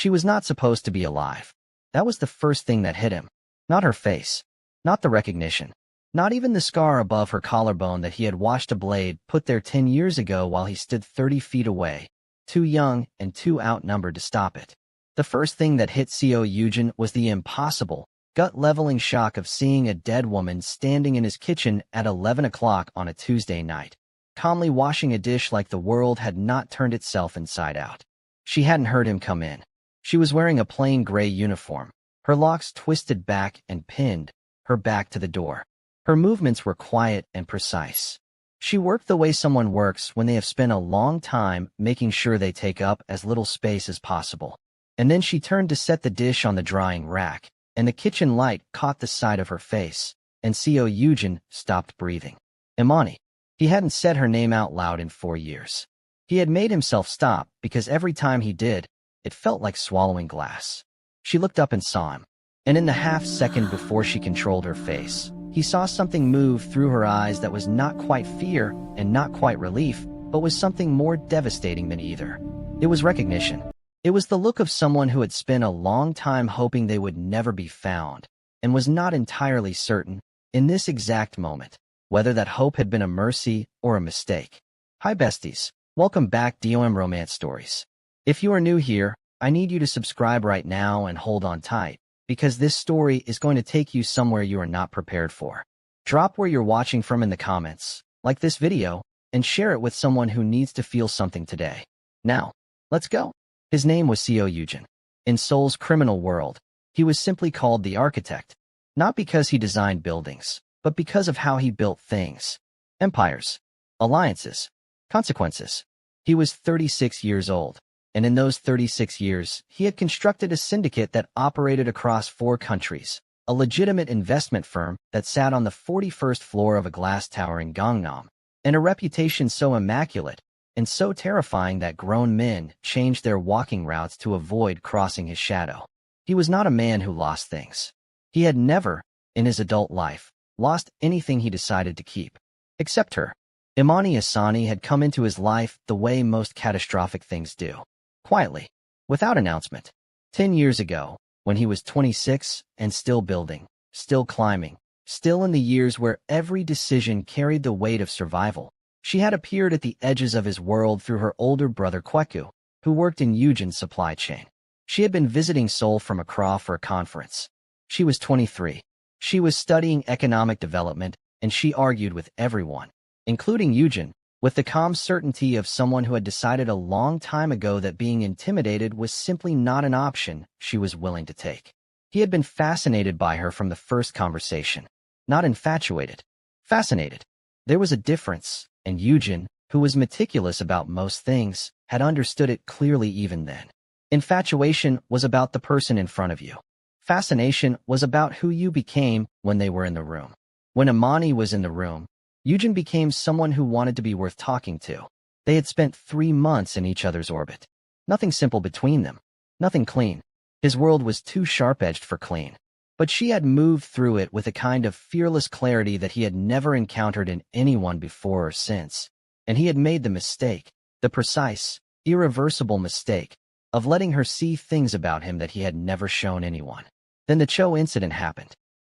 She was not supposed to be alive. That was the first thing that hit him. Not her face. Not the recognition. Not even the scar above her collarbone that he had watched a blade put there 10 years ago while he stood 30 feet away, too young and too outnumbered to stop it. The first thing that hit Seo Yujin was the impossible, gut-leveling shock of seeing a dead woman standing in his kitchen at 11 o'clock on a Tuesday night, calmly washing a dish like the world had not turned itself inside out. She hadn't heard him come in. She was wearing a plain gray uniform, her locks twisted back and pinned, her back to the door. Her movements were quiet and precise. She worked the way someone works when they have spent a long time making sure they take up as little space as possible. And then she turned to set the dish on the drying rack, and the kitchen light caught the side of her face, and Seo Yujin stopped breathing. Imani. He hadn't said her name out loud in 4 years. He had made himself stop because every time he did, it felt like swallowing glass. She looked up and saw him, and in the half-second before she controlled her face, he saw something move through her eyes that was not quite fear and not quite relief, but was something more devastating than either. It was recognition. It was the look of someone who had spent a long time hoping they would never be found, and was not entirely certain, in this exact moment, whether that hope had been a mercy or a mistake. Hi besties, welcome back to DOM Romance Stories. If you are new here, I need you to subscribe right now and hold on tight, because this story is going to take you somewhere you are not prepared for. Drop where you're watching from in the comments, like this video, and share it with someone who needs to feel something today. Now, let's go. His name was Seo Yujin. In Seoul's criminal world, he was simply called the architect, not because he designed buildings, but because of how he built things. Empires, alliances, consequences. He was 36 years old, and in those 36 years, he had constructed a syndicate that operated across 4 countries, a legitimate investment firm that sat on the 41st floor of a glass tower in Gangnam, and a reputation so immaculate and so terrifying that grown men changed their walking routes to avoid crossing his shadow. He was not a man who lost things. He had never, in his adult life, lost anything he decided to keep. Except her. Imani Asani had come into his life the way most catastrophic things do. Quietly, without announcement. 10 years ago, when he was 26 and still building, still climbing, still in the years where every decision carried the weight of survival, she had appeared at the edges of his world through her older brother Kweku, who worked in Yujin's supply chain. She had been visiting Seoul from Accra for a conference. She was 23. She was studying economic development, and she argued with everyone, including Yujin, with the calm certainty of someone who had decided a long time ago that being intimidated was simply not an option she was willing to take. He had been fascinated by her from the first conversation. Not infatuated. Fascinated. There was a difference, and Yujin, who was meticulous about most things, had understood it clearly even then. Infatuation was about the person in front of you. Fascination was about who you became when they were in the room. When Imani was in the room, Yujin became someone who wanted to be worth talking to. They had spent 3 months in each other's orbit. Nothing simple between them. Nothing clean. His world was too sharp-edged for clean. But she had moved through it with a kind of fearless clarity that he had never encountered in anyone before or since. And he had made the mistake, the precise, irreversible mistake, of letting her see things about him that he had never shown anyone. Then the Cho incident happened.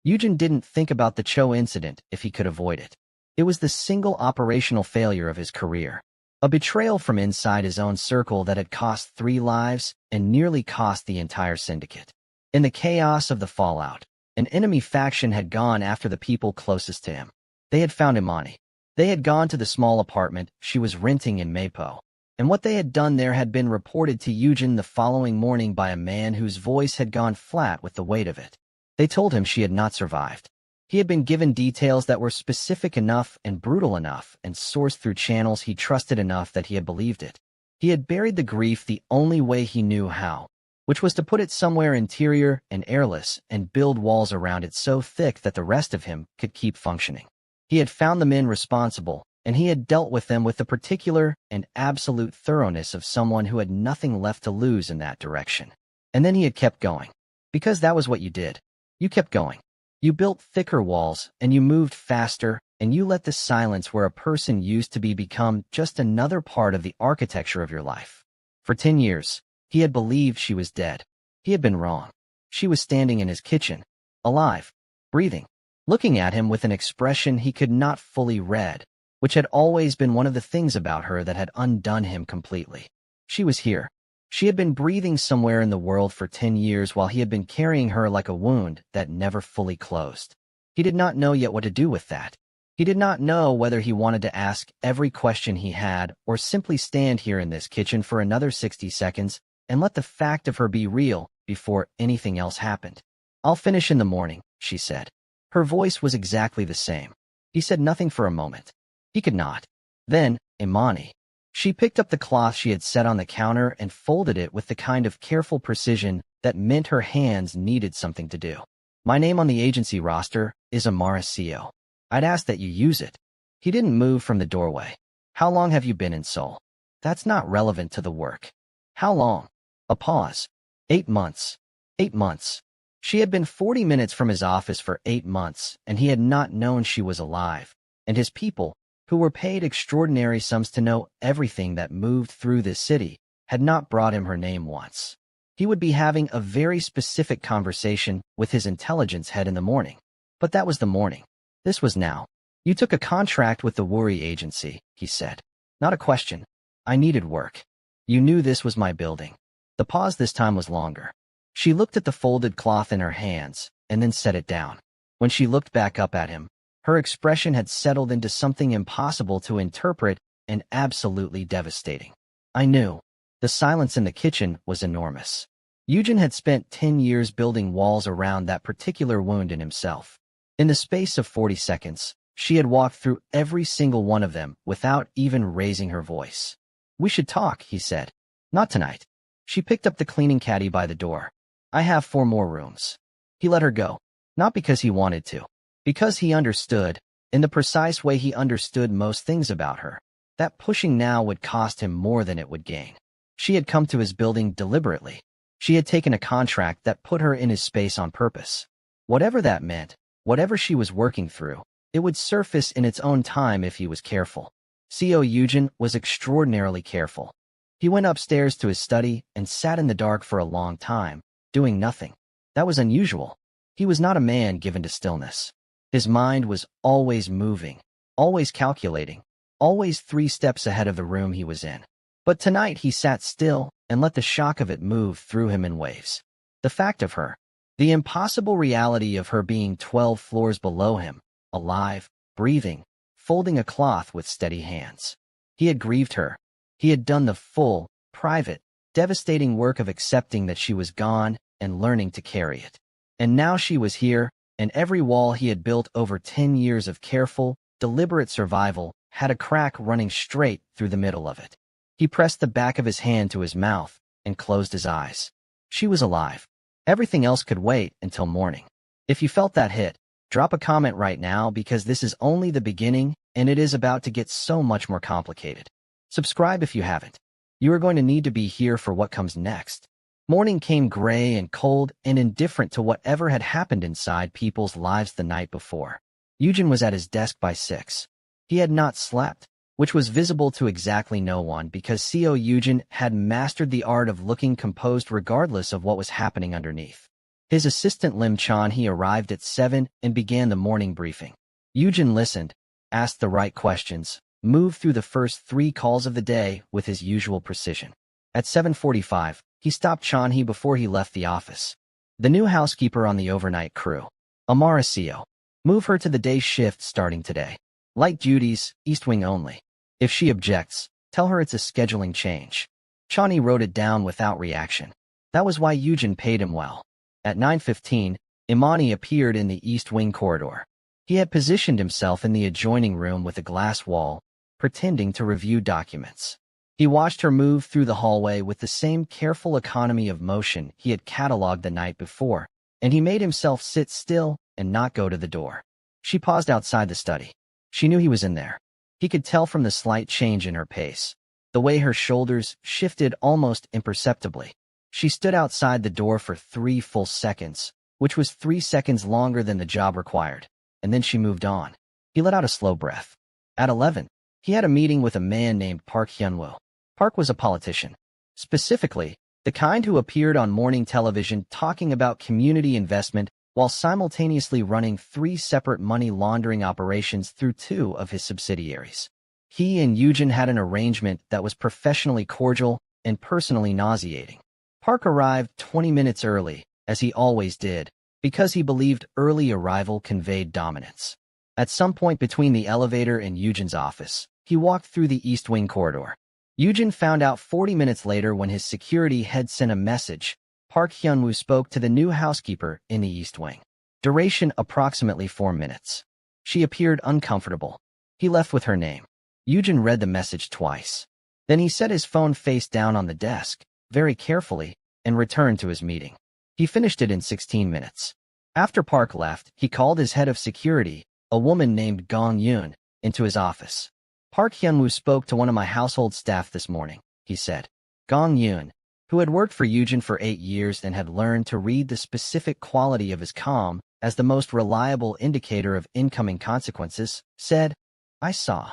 Yujin didn't think about the Cho incident if he could avoid it. It was the single operational failure of his career. A betrayal from inside his own circle that had cost 3 lives and nearly cost the entire syndicate. In the chaos of the fallout, an enemy faction had gone after the people closest to him. They had found Imani. They had gone to the small apartment she was renting in Mapo, and what they had done there had been reported to Yujin the following morning by a man whose voice had gone flat with the weight of it. They told him she had not survived. He had been given details that were specific enough and brutal enough and sourced through channels he trusted enough that he had believed it. He had buried the grief the only way he knew how, which was to put it somewhere interior and airless and build walls around it so thick that the rest of him could keep functioning. He had found the men responsible, and he had dealt with them with the particular and absolute thoroughness of someone who had nothing left to lose in that direction. And then he had kept going. Because that was what you did. You kept going. You built thicker walls, and you moved faster, and you let the silence where a person used to be become just another part of the architecture of your life. For 10 years, He had believed she was dead. He had been wrong. She was standing in his kitchen, alive, breathing, looking at him with an expression he could not fully read, which had always been one of the things about her that had undone him completely. She was here. She had been breathing somewhere in the world for 10 years while he had been carrying her like a wound that never fully closed. He did not know yet what to do with that. He did not know whether he wanted to ask every question he had or simply stand here in this kitchen for another 60 seconds and let the fact of her be real before anything else happened. "I'll finish in the morning," she said. Her voice was exactly the same. He said nothing for a moment. He could not. Then, Imani. She picked up the cloth she had set on the counter and folded it with the kind of careful precision that meant her hands needed something to do. "My name on the agency roster is Amara Seo. I'd ask that you use it." He didn't move from the doorway. "How long have you been in Seoul?" "That's not relevant to the work." "How long?" A pause. 8 months. 8 months. She had been 40 minutes from his office for 8 months, and he had not known she was alive. And his people, who were paid extraordinary sums to know everything that moved through this city, had not brought him her name once. He would be having a very specific conversation with his intelligence head in the morning. But that was the morning. This was now. "You took a contract with the Worry Agency," he said. "Not a question. I needed work. You knew this was my building." The pause this time was longer. She looked at the folded cloth in her hands, and then set it down. When she looked back up at him, her expression had settled into something impossible to interpret and absolutely devastating. "I knew." The silence in the kitchen was enormous. Yujin had spent 10 years building walls around that particular wound in himself. In the space of 40 seconds, she had walked through every single one of them without even raising her voice. "We should talk," he said. "Not tonight." She picked up the cleaning caddy by the door. "I have 4 more rooms." He let her go. Not because he wanted to. Because he understood, in the precise way he understood most things about her, that pushing now would cost him more than it would gain. She had come to his building deliberately. She had taken a contract that put her in his space on purpose. Whatever that meant, whatever she was working through, it would surface in its own time if he was careful. Seo Yujin was extraordinarily careful. He went upstairs to his study and sat in the dark for a long time, doing nothing. That was unusual. He was not a man given to stillness. His mind was always moving, always calculating, always 3 steps ahead of the room he was in. But tonight he sat still and let the shock of it move through him in waves. The fact of her, the impossible reality of her being 12 floors below him, alive, breathing, folding a cloth with steady hands. He had grieved her. He had done the full, private, devastating work of accepting that she was gone and learning to carry it. And now she was here, and every wall he had built over 10 years of careful, deliberate survival had a crack running straight through the middle of it. He pressed the back of his hand to his mouth and closed his eyes. She was alive. Everything else could wait until morning. If you felt that hit, drop a comment right now because this is only the beginning and it is about to get so much more complicated. Subscribe if you haven't. You are going to need to be here for what comes next. Morning came gray and cold and indifferent to whatever had happened inside people's lives the night before. Yujin was at his desk by 6. He had not slept, which was visible to exactly no one because Seo Yujin had mastered the art of looking composed regardless of what was happening underneath. His assistant Lim Chan-hee arrived at 7 and began the morning briefing. Yujin listened, asked the right questions, moved through the first 3 calls of the day with his usual precision. At 7:45, he stopped Chan-hee before he left the office. "The new housekeeper on the overnight crew. Amara Seo. Move her to the day shift starting today. Light duties, East Wing only. If she objects, tell her it's a scheduling change." Chan-hee wrote it down without reaction. That was why Yujin paid him well. At 9:15, Imani appeared in the East Wing corridor. He had positioned himself in the adjoining room with a glass wall, pretending to review documents. He watched her move through the hallway with the same careful economy of motion he had catalogued the night before, and he made himself sit still and not go to the door. She paused outside the study. She knew he was in there. He could tell from the slight change in her pace, the way her shoulders shifted almost imperceptibly. She stood outside the door for 3 full seconds, which was 3 seconds longer than the job required, and then she moved on. He let out a slow breath. At 11, he had a meeting with a man named Park Hyunwoo. Park was a politician. Specifically, The kind who appeared on morning television talking about community investment while simultaneously running 3 separate money laundering operations through 2 of his subsidiaries. He and Yujin had an arrangement that was professionally cordial and personally nauseating. Park arrived 20 minutes early, as he always did, because he believed early arrival conveyed dominance. At some point between the elevator and Yujin's office, he walked through the East Wing corridor. Yujin found out 40 minutes later when his security head sent a message. Park Hyunwoo spoke to the new housekeeper in the East Wing. Duration approximately 4 minutes. She appeared uncomfortable. He left with her name. Yujin read the message twice. Then he set his phone face down on the desk, very carefully, and returned to his meeting. He finished it in 16 minutes. After Park left, he called his head of security, a woman named Gong Yoon, into his office. Park Hyunwoo spoke to one of my household staff this morning, he said. Gong Yoon, who had worked for Yujin for 8 years and had learned to read the specific quality of his calm as the most reliable indicator of incoming consequences, said, I saw.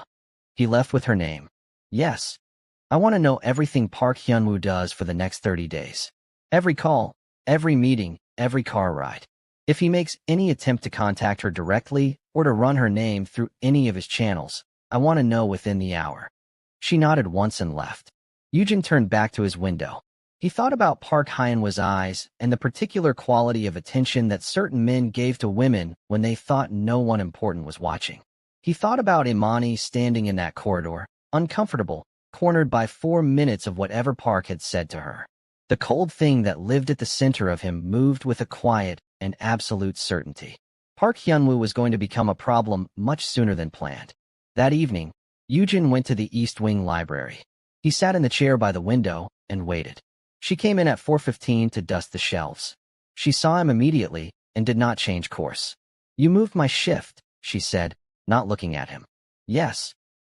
He left with her name. Yes. I want to know everything Park Hyunwoo does for the next 30 days. Every call, every meeting, every car ride. If he makes any attempt to contact her directly or to run her name through any of his channels, I want to know within the hour. She nodded once and left. Yujin turned back to his window. He thought about Park Hyunwoo's eyes and the particular quality of attention that certain men gave to women when they thought no one important was watching. He thought about Imani standing in that corridor, uncomfortable, cornered by 4 minutes of whatever Park had said to her. The cold thing that lived at the center of him moved with a quiet and absolute certainty. Park Hyunwoo was going to become a problem much sooner than planned. That evening, Yujin went to the East Wing library. He sat in the chair by the window and waited. She came in at 4:15 to dust the shelves. She saw him immediately and did not change course. You moved my shift, she said, not looking at him. Yes.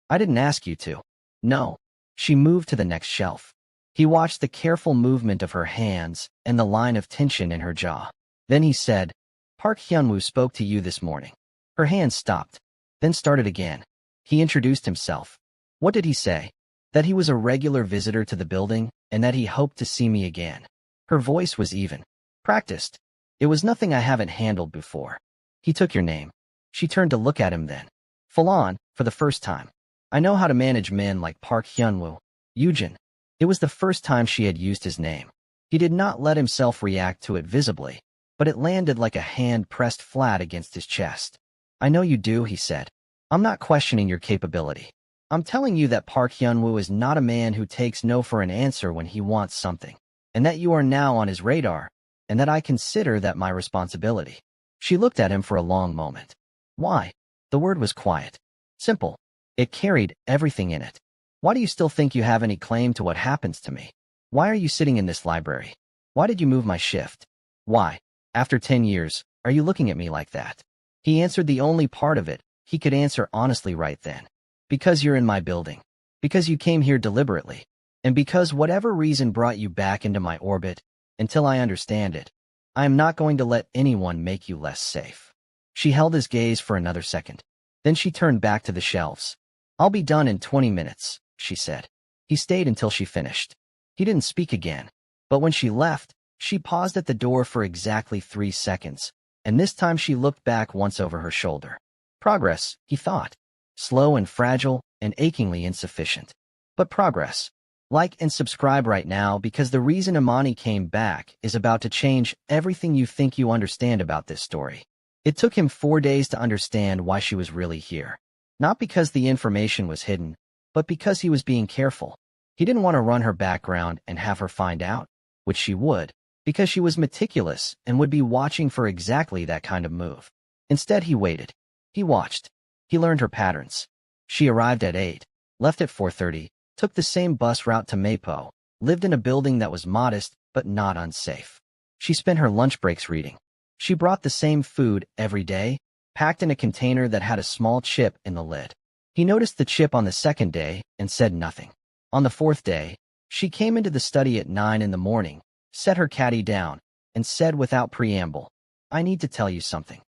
I didn't ask you to. No. She moved to the next shelf. He watched the careful movement of her hands and the line of tension in her jaw. Then he said, Park Hyunwoo spoke to you this morning. Her hand stopped, then started again. He introduced himself. What did he say? That he was a regular visitor to the building and that he hoped to see me again. Her voice was even. Practiced. It was nothing I haven't handled before. He took your name. She turned to look at him then. Full on, for the first time. I know how to manage men like Park Hyunwoo. Yujin. It was the first time she had used his name. He did not let himself react to it visibly, but it landed like a hand pressed flat against his chest. I know you do, he said. I'm not questioning your capability. I'm telling you that Park Hyunwoo is not a man who takes no for an answer when he wants something, and that you are now on his radar, and that I consider that my responsibility. She looked at him for a long moment. Why? The word was quiet. Simple. It carried everything in it. Why do you still think you have any claim to what happens to me? Why are you sitting in this library? Why did you move my shift? Why, after 10 years, are you looking at me like that? He answered the only part of it he could answer honestly right then. Because you're in my building. Because you came here deliberately. And because whatever reason brought you back into my orbit, until I understand it, I am not going to let anyone make you less safe. She held his gaze for another second. Then she turned back to the shelves. I'll be done in 20 minutes, she said. He stayed until she finished. He didn't speak again. But when she left, she paused at the door for exactly 3 seconds, and this time she looked back once over her shoulder. Progress, he thought. Slow and fragile and achingly insufficient. But progress. Like and subscribe right now because the reason Imani came back is about to change everything you think you understand about this story. It took him 4 days to understand why she was really here. Not because the information was hidden, but because he was being careful. He didn't want to run her background and have her find out, which she would, because she was meticulous and would be watching for exactly that kind of move. Instead, he waited. He watched. He learned her patterns. She arrived at 8, left at 4:30, took the same bus route to Mapo, lived in a building that was modest but not unsafe. She spent her lunch breaks reading. She brought the same food every day, packed in a container that had a small chip in the lid. He noticed the chip on the second day and said nothing. On the 4th day, she came into the study at 9 in the morning, set her caddy down, and said without preamble, I need to tell you something.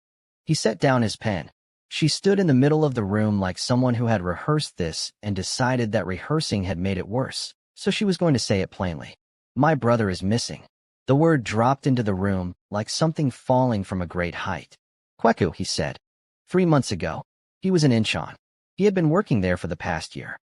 He set down his pen. She stood in the middle of the room like someone who had rehearsed this and decided that rehearsing had made it worse, so she was going to say it plainly. My brother is missing. The word dropped into the room like something falling from a great height. Kweku, he said. 3 months ago. He was in Incheon. He had been working there for the past year.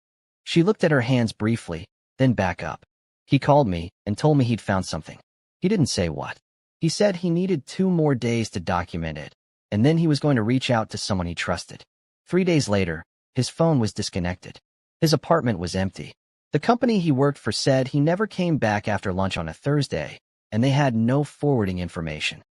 She looked at her hands briefly, then back up. He called me and told me he'd found something. He didn't say what. He said he needed 2 more days to document it, and then he was going to reach out to someone he trusted. 3 days later, his phone was disconnected. His apartment was empty. The company he worked for said he never came back after lunch on a Thursday, and they had no forwarding information.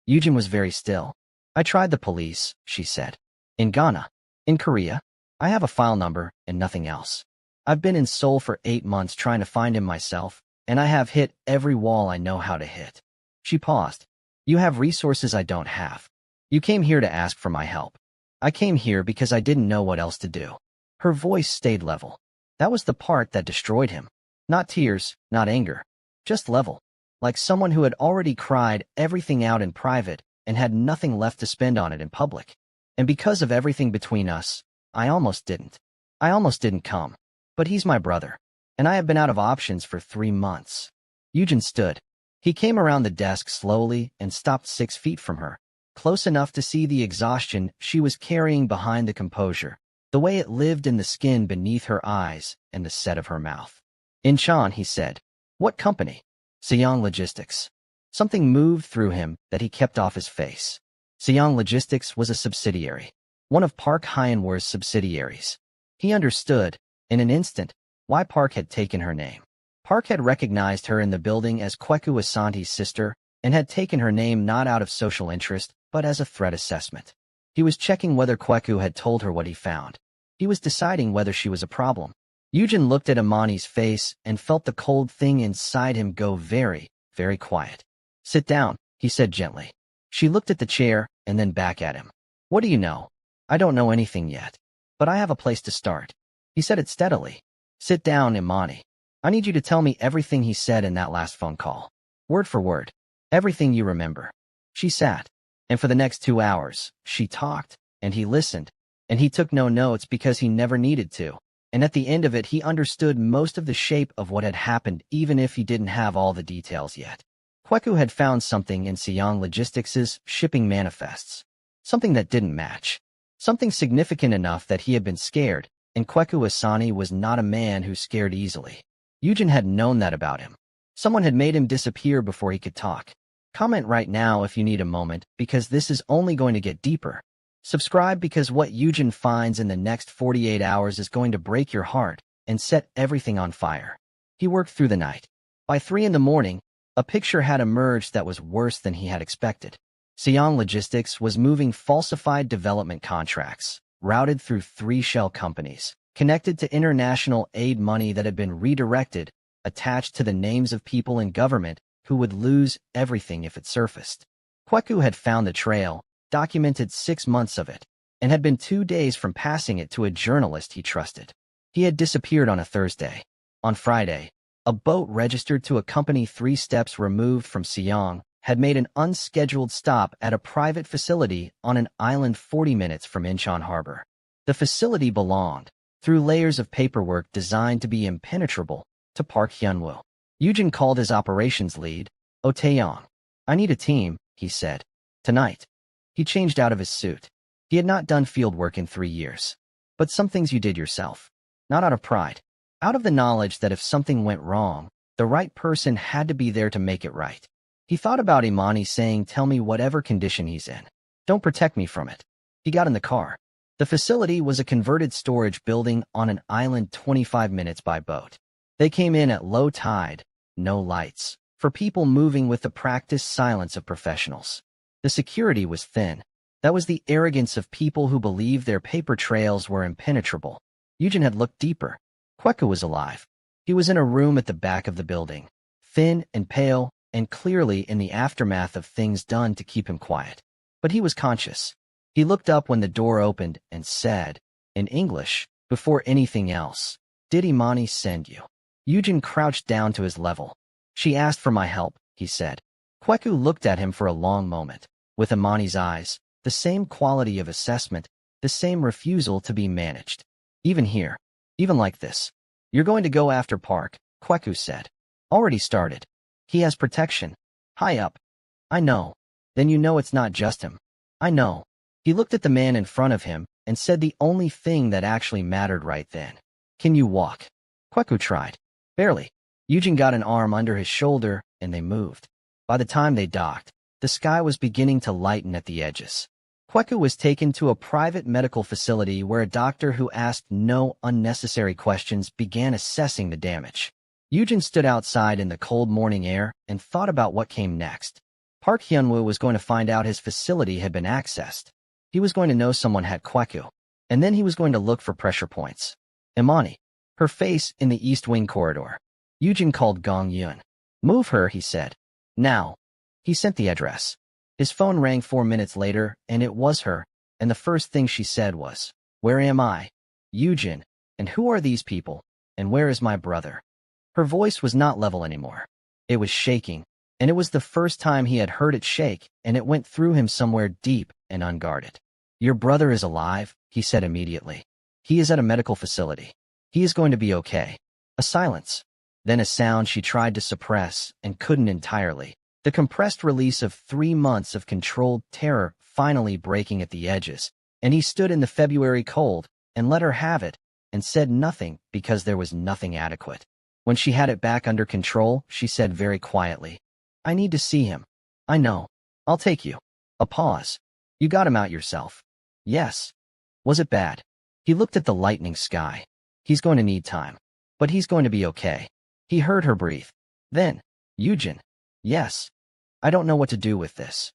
Yujin was very still. I tried the police, she said. In Ghana. In Korea. I have a file number and nothing else. I've been in Seoul for 8 months trying to find him myself, and I have hit every wall I know how to hit. She paused. You have resources I don't have. You came here to ask for my help. I came here because I didn't know what else to do. Her voice stayed level. That was the part that destroyed him. Not tears, not anger. Just level. Like someone who had already cried everything out in private and had nothing left to spend on it in public. And because of everything between us, I almost didn't. I almost didn't come. But he's my brother. And I have been out of options for 3 months. Yujin stood. He came around the desk slowly and stopped 6 feet from her, close enough to see the exhaustion she was carrying behind the composure, the way it lived in the skin beneath her eyes and the set of her mouth. Incheon, he said. What company? Seoul Logistics. Something moved through him that he kept off his face. Seoul Logistics was a subsidiary, one of Park Hyunwoo's subsidiaries. He understood, in an instant, why Park had taken her name. Park had recognized her in the building as Kweku Asante's sister and had taken her name not out of social interest, but as a threat assessment. He was checking whether Kweku had told her what he found. He was deciding whether she was a problem. Yujin looked at Imani's face and felt the cold thing inside him go very, very quiet. Sit down, he said gently. She looked at the chair and then back at him. What do you know? I don't know anything yet. But I have a place to start. He said it steadily. Sit down, Imani. I need you to tell me everything he said in that last phone call. Word for word. Everything you remember. She sat. And for the next 2 hours, she talked, and he listened, and he took no notes because he never needed to. And at the end of it, he understood most of the shape of what had happened, even if he didn't have all the details yet. Kweku had found something in Seoul Logistics' shipping manifests. Something that didn't match. Something significant enough that he had been scared, and Kweku Asante was not a man who scared easily. Yujin had known that about him. Someone had made him disappear before he could talk. Comment right now if you need a moment, because this is only going to get deeper. Subscribe because what Yujin finds in the next 48 hours is going to break your heart and set everything on fire. He worked through the night. By 3 in the morning, a picture had emerged that was worse than he had expected. Seoul Logistics was moving falsified development contracts, routed through 3 shell companies, connected to international aid money that had been redirected, attached to the names of people in government who would lose everything if it surfaced. Kweku had found the trail, documented 6 months of it, and had been 2 days from passing it to a journalist he trusted. He had disappeared on a Thursday. On Friday, a boat registered to a company 3 steps removed from Seoul had made an unscheduled stop at a private facility on an island 40 minutes from Incheon Harbor. The facility belonged, through layers of paperwork designed to be impenetrable, to Park Hyunwoo. Yujin called his operations lead, Oh Taeyong. I need a team, he said. Tonight. He changed out of his suit. He had not done field work in 3 years. But some things you did yourself. Not out of pride. Out of the knowledge that if something went wrong, the right person had to be there to make it right. He thought about Imani saying, tell me whatever condition he's in. Don't protect me from it. He got in the car. The facility was a converted storage building on an island 25 minutes by boat. They came in at low tide, no lights, for people moving with the practiced silence of professionals. The security was thin. That was the arrogance of people who believed their paper trails were impenetrable. Yujin had looked deeper. Kweku was alive. He was in a room at the back of the building, thin and pale, and clearly in the aftermath of things done to keep him quiet. But he was conscious. He looked up when the door opened and said, in English, before anything else, did Imani send you? Yujin crouched down to his level. She asked for my help, he said. Kweku looked at him for a long moment, with Imani's eyes, the same quality of assessment, the same refusal to be managed. Even here, even like this. You're going to go after Park, Kweku said. Already started. He has protection. High up. I know. Then you know it's not just him. I know. He looked at the man in front of him and said the only thing that actually mattered right then. Can you walk? Kweku tried. Barely. Yujin got an arm under his shoulder, and they moved. By the time they docked, the sky was beginning to lighten at the edges. Kweku was taken to a private medical facility where a doctor who asked no unnecessary questions began assessing the damage. Yujin stood outside in the cold morning air and thought about what came next. Park Hyunwoo was going to find out his facility had been accessed. He was going to know someone had Kweku, and then he was going to look for pressure points. Imani, her face in the East Wing corridor. Yujin called Gong Yun. Move her, he said. Now. He sent the address. His phone rang 4 minutes later, and it was her, and the first thing she said was, Where am I? Yujin, and who are these people, and where is my brother? Her voice was not level anymore. It was shaking, and it was the first time he had heard it shake, and it went through him somewhere deep and unguarded. Your brother is alive, he said immediately. He is at a medical facility. He is going to be okay. A silence. Then a sound she tried to suppress and couldn't entirely. The compressed release of 3 months of controlled terror finally breaking at the edges, and he stood in the February cold and let her have it and said nothing because there was nothing adequate. When she had it back under control, she said very quietly, I need to see him. I know. I'll take you. A pause. You got him out yourself. Yes. Was it bad? He looked at the lightning sky. He's going to need time. But he's going to be okay. He heard her breathe. Then, Yujin. Yes. I don't know what to do with this.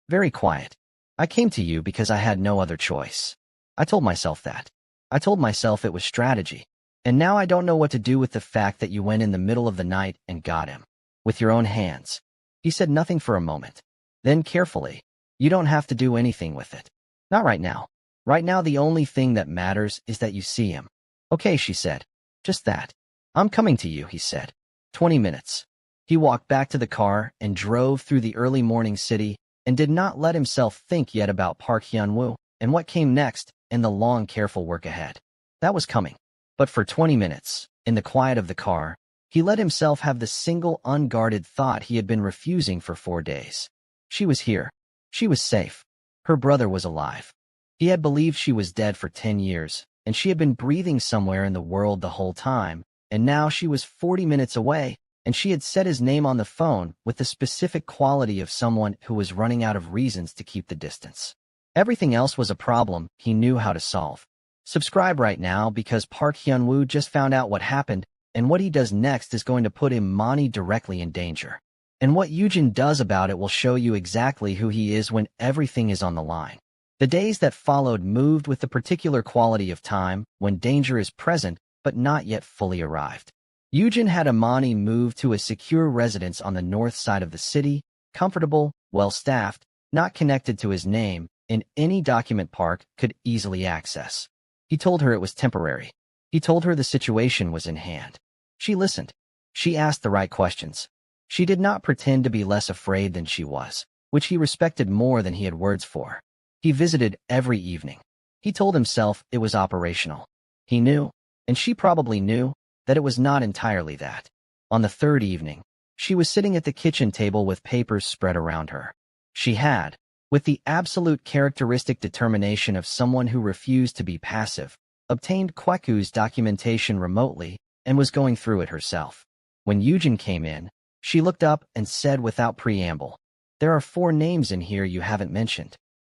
Very quiet. I came to you because I had no other choice. I told myself that. I told myself it was strategy. And now I don't know what to do with the fact that you went in the middle of the night and got him. With your own hands. He said nothing for a moment. Then carefully, you don't have to do anything with it. Not right now. Right now the only thing that matters is that you see him. Okay, she said. Just that. I'm coming to you, he said. 20 minutes. He walked back to the car and drove through the early morning city and did not let himself think yet about Park Hyunwoo and what came next and the long, careful work ahead. That was coming. But for 20 minutes, in the quiet of the car, he let himself have the single unguarded thought he had been refusing for 4 days. She was here. She was safe. Her brother was alive. He had believed she was dead for 10 years, and she had been breathing somewhere in the world the whole time, and now she was 40 minutes away, and she had said his name on the phone with the specific quality of someone who was running out of reasons to keep the distance. Everything else was a problem he knew how to solve. Subscribe right now because Park Hyunwoo just found out what happened, and what he does next is going to put Imani directly in danger. And what Yujin does about it will show you exactly who he is when everything is on the line. The days that followed moved with the particular quality of time when danger is present but not yet fully arrived. Yujin had Imani move to a secure residence on the north side of the city, comfortable, well-staffed, not connected to his name, in any document Park could easily access. He told her it was temporary. He told her the situation was in hand. She listened. She asked the right questions. She did not pretend to be less afraid than she was, which he respected more than he had words for. He visited every evening. He told himself it was operational. He knew, and she probably knew, that it was not entirely that. On the third evening, she was sitting at the kitchen table with papers spread around her. She had, with the absolute characteristic determination of someone who refused to be passive, obtained Kweku's documentation remotely and was going through it herself. When Yujin came in, she looked up and said without preamble, There are 4 names in here you haven't mentioned.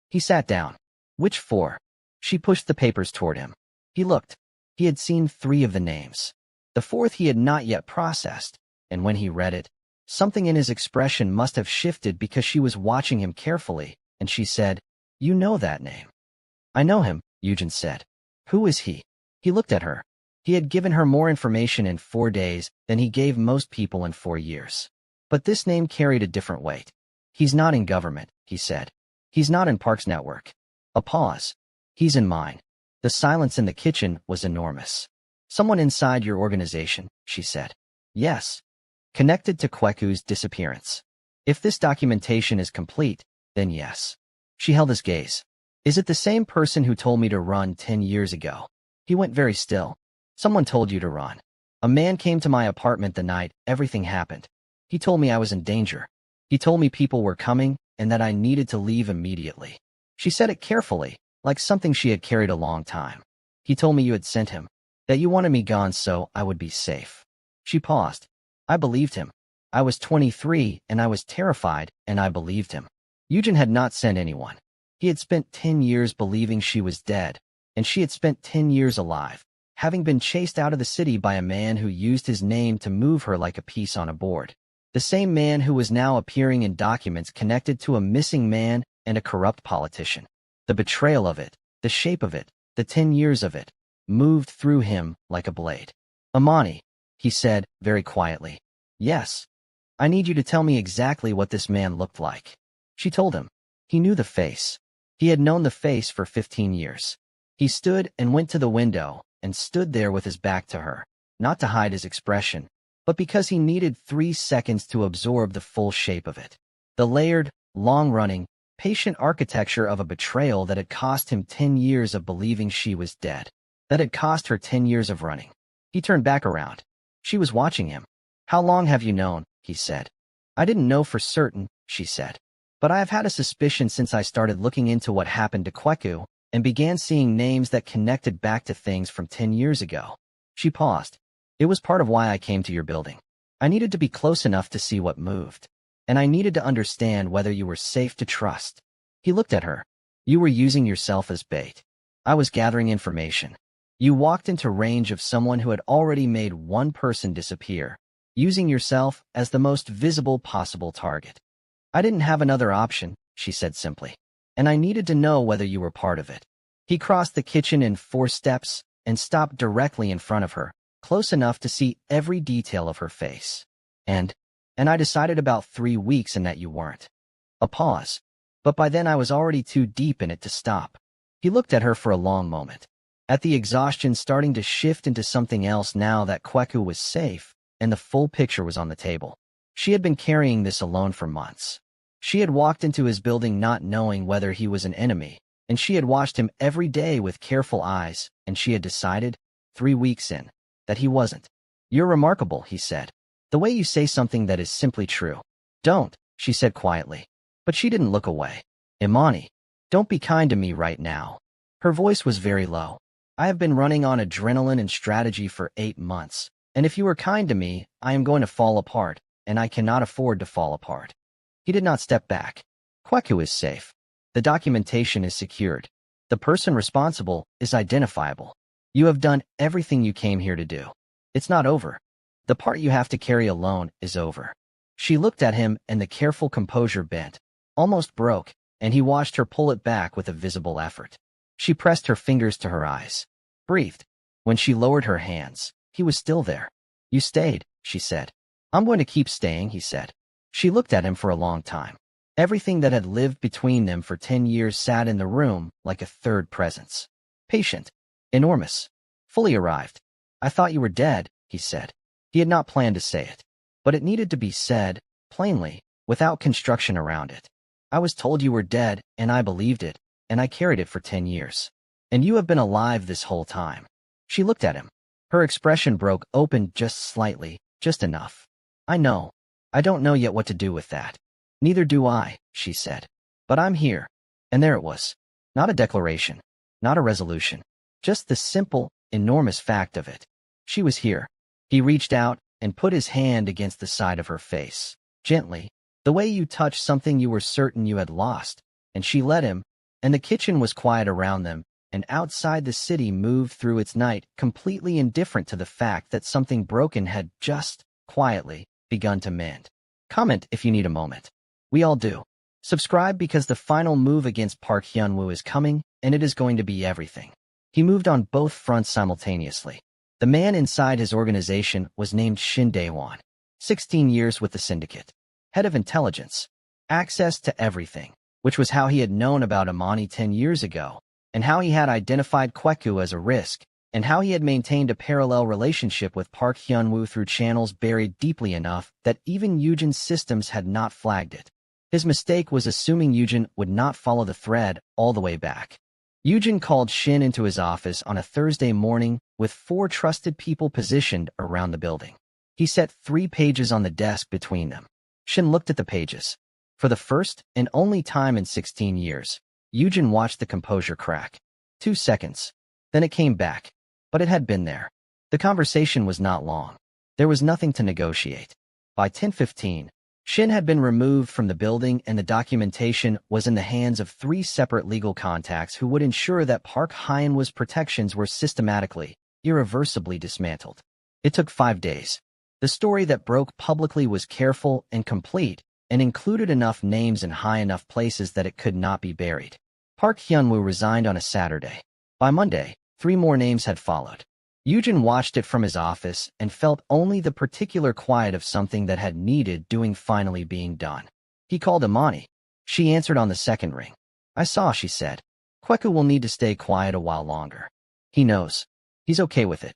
He sat down. Which 4? She pushed the papers toward him. He looked. He had seen 3 of the names. The 4th he had not yet processed, and when he read it, something in his expression must have shifted because she was watching him carefully, and she said, You know that name. I know him, Yujin said. Who is he? He looked at her. He had given her more information in 4 days than he gave most people in 4 years. But this name carried a different weight. He's not in government, he said. He's not in Park's network. A pause. He's in mine. The silence in the kitchen was enormous. Someone inside your organization, she said. Yes. Connected to Kweku's disappearance. If this documentation is complete, then yes. She held his gaze. Is it the same person who told me to run 10 years ago? He went very still. Someone told you to run. A man came to my apartment the night everything happened. He told me I was in danger. He told me people were coming and that I needed to leave immediately. She said it carefully, like something she had carried a long time. He told me you had sent him, that you wanted me gone so I would be safe. She paused. I believed him. I was 23 and I was terrified, and I believed him. Yujin had not sent anyone. He had spent 10 years believing she was dead, and she had spent 10 years alive, having been chased out of the city by a man who used his name to move her like a piece on a board. The same man who was now appearing in documents connected to a missing man and a corrupt politician. The betrayal of it, the shape of it, the 10 years of it, moved through him like a blade. Amani, he said, very quietly. Yes. I need you to tell me exactly what this man looked like. She told him. He knew the face. He had known the face for 15 years. He stood and went to the window and stood there with his back to her, not to hide his expression, but because he needed 3 seconds to absorb the full shape of it. The layered, long-running, patient architecture of a betrayal that had cost him 10 years of believing she was dead, that had cost her 10 years of running. He turned back around. She was watching him. How long have you known? He said. I didn't know for certain, she said. But I have had a suspicion since I started looking into what happened to Kweku and began seeing names that connected back to things from 10 years ago. She paused. It was part of why I came to your building. I needed to be close enough to see what moved. And I needed to understand whether you were safe to trust. He looked at her. You were using yourself as bait. I was gathering information. You walked into range of someone who had already made one person disappear, using yourself as the most visible possible target. I didn't have another option, she said simply. And I needed to know whether you were part of it. He crossed the kitchen in 4 steps and stopped directly in front of her, close enough to see every detail of her face. And I decided about 3 weeks and that you weren't. A pause. But by then I was already too deep in it to stop. He looked at her for a long moment. At the exhaustion starting to shift into something else now that Kweku was safe, and the full picture was on the table. She had been carrying this alone for months. She had walked into his building not knowing whether he was an enemy, and she had watched him every day with careful eyes, and she had decided, 3 weeks in, that he wasn't. You're remarkable, he said. The way you say something that is simply true. Don't, she said quietly. But she didn't look away. Imani, don't be kind to me right now. Her voice was very low. I have been running on adrenaline and strategy for 8 months, and if you are kind to me, I am going to fall apart, and I cannot afford to fall apart. He did not step back. Kweku is safe. The documentation is secured. The person responsible is identifiable. You have done everything you came here to do. It's not over. The part you have to carry alone is over. She looked at him and the careful composure bent, almost broke, and he watched her pull it back with a visible effort. She pressed her fingers to her eyes. Breathed. When she lowered her hands, he was still there. You stayed, she said. I'm going to keep staying, he said. She looked at him for a long time. Everything that had lived between them for 10 years sat in the room like a third presence. Patient. Enormous. Fully arrived. I thought you were dead, he said. He had not planned to say it. But it needed to be said, plainly, without construction around it. I was told you were dead, and I believed it, and I carried it for 10 years. And you have been alive this whole time. She looked at him. Her expression broke open just slightly, just enough. I know. I don't know yet what to do with that. Neither do I, she said. But I'm here. And there it was. Not a declaration. Not a resolution. Just the simple, enormous fact of it. She was here. He reached out and put his hand against the side of her face, gently, the way you touch something you were certain you had lost, and she let him, and the kitchen was quiet around them, and outside the city moved through its night, completely indifferent to the fact that something broken had just, quietly, begun to mend. Comment if you need a moment. We all do. Subscribe because the final move against Park Hyun-woo is coming, and it is going to be everything. He moved on both fronts simultaneously. The man inside his organization was named Shin Dae-won. 16 years with the syndicate. Head of intelligence. Access to everything, which was how he had known about Imani 10 years ago, and how he had identified Kweku as a risk, and how he had maintained a parallel relationship with Park Hyun-woo through channels buried deeply enough that even Yujin's systems had not flagged it. His mistake was assuming Yujin would not follow the thread all the way back. Yujin called Shin into his office on a Thursday morning with 4 trusted people positioned around the building. He set 3 pages on the desk between them. Shin looked at the pages. For the first and only time in 16 years, Yujin watched the composure crack. 2 seconds. Then it came back. But it had been there. The conversation was not long. There was nothing to negotiate. By 10:15, Shin had been removed from the building and the documentation was in the hands of 3 separate legal contacts who would ensure that Park Hyunwoo's protections were systematically, irreversibly dismantled. It took 5 days. The story that broke publicly was careful and complete and included enough names in high enough places that it could not be buried. Park Hyunwoo resigned on a Saturday. By Monday, 3 more names had followed. Yujin watched it from his office and felt only the particular quiet of something that had needed doing finally being done. He called Imani. She answered on the second ring. I saw, she said. Kweku will need to stay quiet a while longer. He knows. He's okay with it.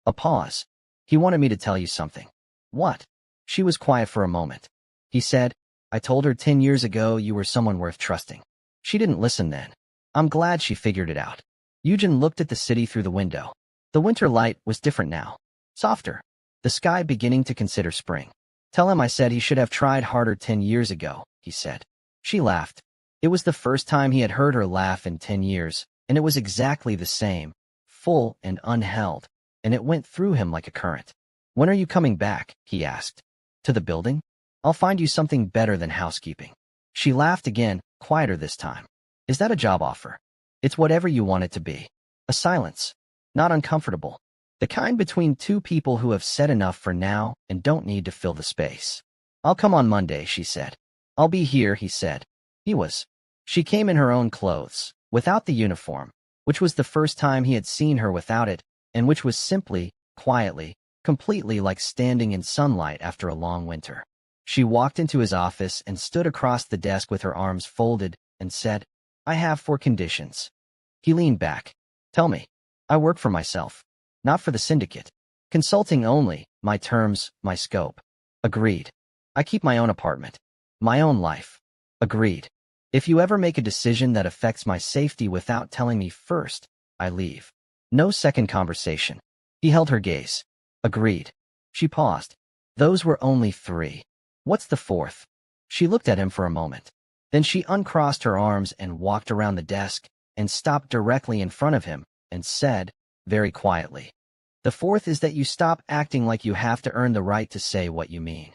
A pause. He wanted me to tell you something. What? She was quiet for a moment. He said, I told her 10 years ago you were someone worth trusting. She didn't listen then. I'm glad she figured it out. Yujin looked at the city through the window. The winter light was different now. Softer. The sky beginning to consider spring. Tell him I said he should have tried harder 10 years ago, he said. She laughed. It was the first time he had heard her laugh in 10 years, and it was exactly the same, full and unheld, and it went through him like a current. When are you coming back? He asked. To the building? I'll find you something better than housekeeping. She laughed again, quieter this time. Is that a job offer? It's whatever you want it to be. A silence. Not uncomfortable. The kind between 2 people who have said enough for now and don't need to fill the space. I'll come on Monday, she said. I'll be here, he said. He was. She came in her own clothes, without the uniform, which was the first time he had seen her without it, and which was simply, quietly, completely like standing in sunlight after a long winter. She walked into his office and stood across the desk with her arms folded and said, I have 4 conditions. He leaned back. Tell me. I work for myself. Not for the syndicate. Consulting only, my terms, my scope. Agreed. I keep my own apartment. My own life. Agreed. If you ever make a decision that affects my safety without telling me first, I leave. No second conversation. He held her gaze. Agreed. She paused. Those were only 3. What's the 4th? She looked at him for a moment. Then she uncrossed her arms and walked around the desk and stopped directly in front of him and said, very quietly, the 4th is that you stop acting like you have to earn the right to say what you mean.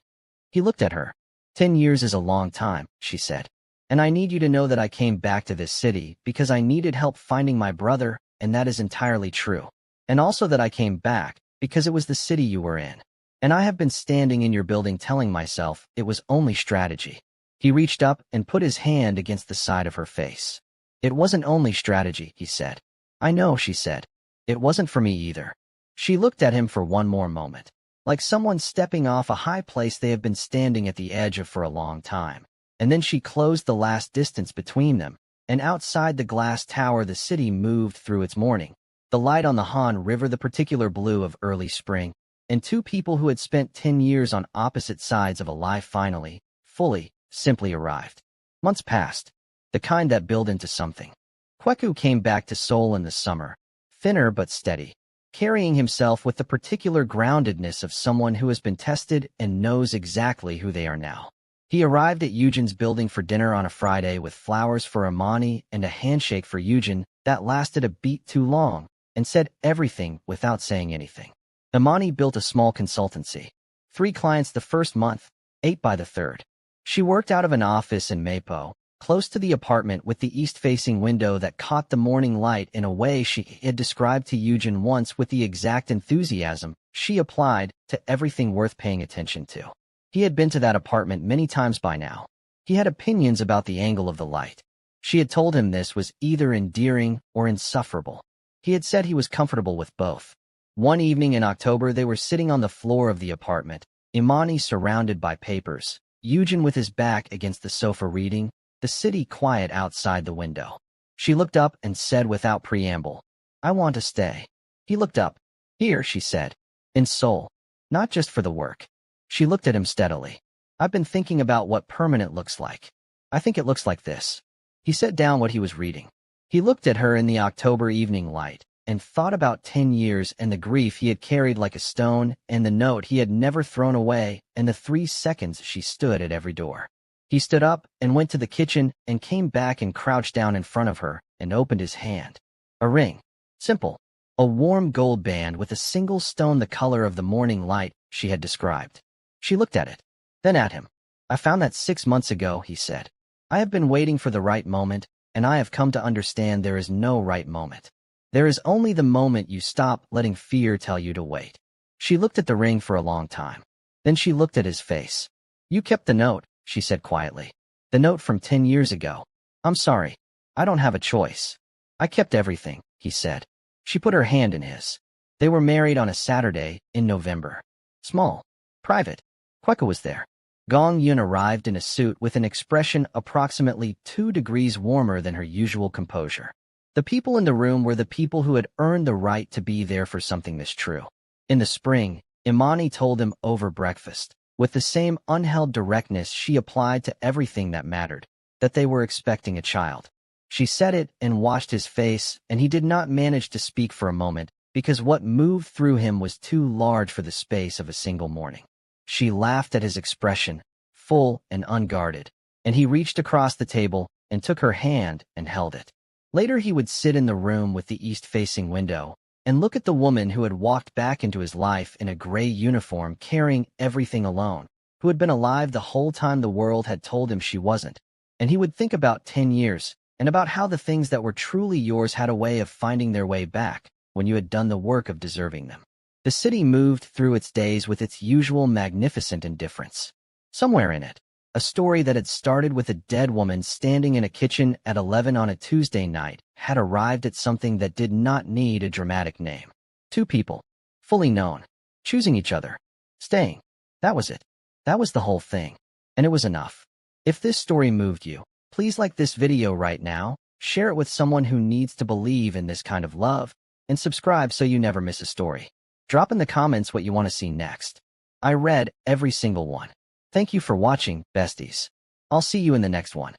He looked at her. 10 years is a long time, she said. And I need you to know that I came back to this city because I needed help finding my brother, and that is entirely true. And also that I came back because it was the city you were in. And I have been standing in your building telling myself it was only strategy. He reached up and put his hand against the side of her face. It wasn't only strategy, he said. I know, she said. It wasn't for me either. She looked at him for one more moment, like someone stepping off a high place they have been standing at the edge of for a long time. And then she closed the last distance between them, and outside the glass tower the city moved through its morning, the light on the Han River, the particular blue of early spring, and 2 people who had spent 10 years on opposite sides of a life finally, fully, simply arrived. Months passed, the kind that build into something. Kweku came back to Seoul in the summer, thinner but steady, carrying himself with the particular groundedness of someone who has been tested and knows exactly who they are now. He arrived at Yujin's building for dinner on a Friday with flowers for Imani and a handshake for Yujin that lasted a beat too long, and said everything without saying anything. Imani built a small consultancy. 3 clients the first month, 8 by the third. She worked out of an office in Mapo, close to the apartment with the east-facing window that caught the morning light in a way she had described to Yujin once with the exact enthusiasm she applied to everything worth paying attention to. He had been to that apartment many times by now. He had opinions about the angle of the light. She had told him this was either endearing or insufferable. He had said he was comfortable with both. One evening in October they were sitting on the floor of the apartment, Imani surrounded by papers, Yujin with his back against the sofa reading, the city quiet outside the window. She looked up and said without preamble, I want to stay. He looked up. Here, she said. In Seoul. Not just for the work. She looked at him steadily. I've been thinking about what permanent looks like. I think it looks like this. He set down what he was reading. He looked at her in the October evening light, and thought about 10 years and the grief he had carried like a stone and the note he had never thrown away and the 3 seconds she stood at every door. He stood up and went to the kitchen and came back and crouched down in front of her and opened his hand. A ring. Simple. A warm gold band with a single stone the color of the morning light she had described. She looked at it, then at him. "I found that 6 months ago," he said. "I have been waiting for the right moment, and I have come to understand there is no right moment. There is only the moment you stop letting fear tell you to wait." She looked at the ring for a long time. Then she looked at his face. "You kept the note," she said quietly. "The note from 10 years ago. I'm sorry. I don't have a choice." "I kept everything," he said. She put her hand in his. They were married on a Saturday in November. Small. Private. Kweka was there. Gong Yun arrived in a suit with an expression approximately 2 degrees warmer than her usual composure. The people in the room were the people who had earned the right to be there for something this true. In the spring, Imani told him over breakfast, with the same unheld directness she applied to everything that mattered, that they were expecting a child. She said it and watched his face, and he did not manage to speak for a moment, because what moved through him was too large for the space of a single morning. She laughed at his expression, full and unguarded, and he reached across the table and took her hand and held it. Later he would sit in the room with the east-facing window and look at the woman who had walked back into his life in a gray uniform carrying everything alone, who had been alive the whole time the world had told him she wasn't. And he would think about 10 years, and about how the things that were truly yours had a way of finding their way back when you had done the work of deserving them. The city moved through its days with its usual magnificent indifference. Somewhere in it, a story that had started with a dead woman standing in a kitchen at 11 on a Tuesday night had arrived at something that did not need a dramatic name. 2 people, fully known, choosing each other, staying. That was it. That was the whole thing. And it was enough. If this story moved you, please like this video right now, share it with someone who needs to believe in this kind of love, and subscribe so you never miss a story. Drop in the comments what you want to see next. I read every single one. Thank you for watching, besties. I'll see you in the next one.